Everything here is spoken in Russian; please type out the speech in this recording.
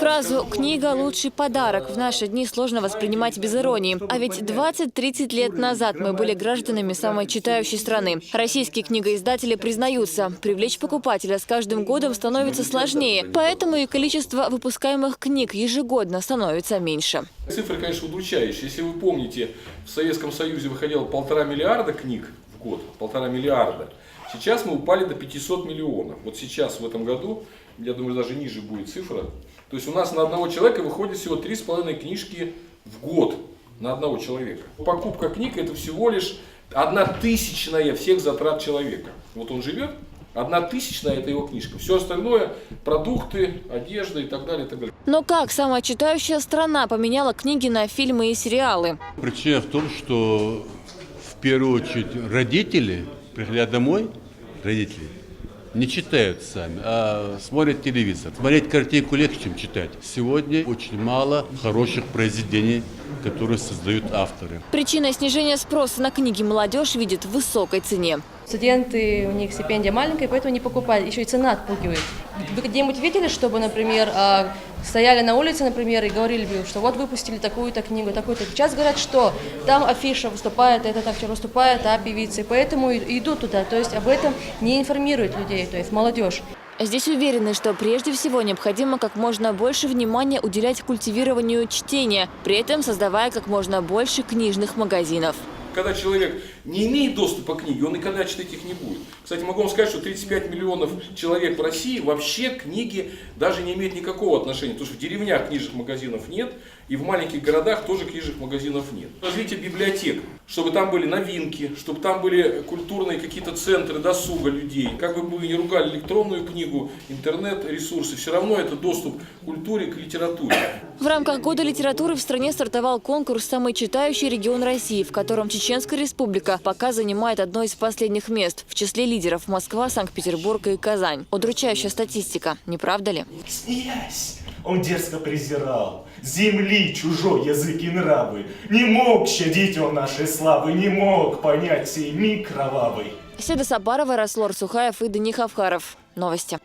Фразу «книга – лучший подарок» в наши дни сложно воспринимать без иронии. А ведь 20-30 лет назад мы были гражданами самой читающей страны. Российские книгоиздатели признаются, привлечь покупателя с каждым годом становится сложнее. Поэтому и количество выпускаемых книг ежегодно становится меньше. Цифры, конечно, удручающие. Если вы помните, в Советском Союзе выходило 1,5 миллиарда книг в год. 1,5 миллиарда. Сейчас мы упали до 500 миллионов. Вот сейчас, в этом году, я думаю, даже ниже будет цифра. То есть у нас на одного человека выходит всего 3,5 книжки в год на одного человека. Покупка книг – это всего лишь 1/1000 всех затрат человека. Вот он живет, 1/1000 – это его книжка. Все остальное – продукты, одежда и так далее, и так далее. Но как самая читающая страна поменяла книги на фильмы и сериалы? Причина в том, что в первую очередь родители, приходя домой, родители, не читают сами, а смотрят телевизор. Смотреть картинку легче, чем читать. Сегодня очень мало хороших произведений, которые создают авторы. Причиной снижения спроса на книги молодежь видит в высокой цене. Студенты, у них стипендия маленькая, поэтому не покупают. Еще и цена отпугивает. Вы где-нибудь видели, чтобы, например, стояли на улице, например, и говорили бы, что вот выпустили такую-то книгу, такую-то. Сейчас говорят, что там афиша выступает, этот актер выступает, а певицы. Поэтому идут туда. То есть об этом не информируют людей, то есть молодежь. Здесь уверены, что прежде всего необходимо как можно больше внимания уделять культивированию чтения, при этом создавая как можно больше книжных магазинов. Когда человек не имеет доступа к книге, он никогда читать их не будет. Кстати, могу вам сказать, что 35 миллионов человек в России вообще к книге даже не имеют никакого отношения. Потому что в деревнях книжных магазинов нет, и в маленьких городах тоже книжных магазинов нет. Развитие библиотек, чтобы там были новинки, чтобы там были культурные какие-то центры досуга людей. Как бы вы ни ругали электронную книгу, интернет-ресурсы, все равно это доступ к культуре, к литературе. В рамках Года литературы в стране стартовал конкурс «Самый читающий регион России», в котором Чеченская Республика пока занимает одно из последних мест. В числе лидеров Москва, Санкт-Петербург и Казань. Удручающая статистика, не правда ли? Смеясь, он дерзко презирал земли чужой язык и нравы. Не мог щадить он нашей славы, не мог понять сей миг кровавый. Седа Сабарова, Раслор Сухаев и Дани Хавхаров. Новости.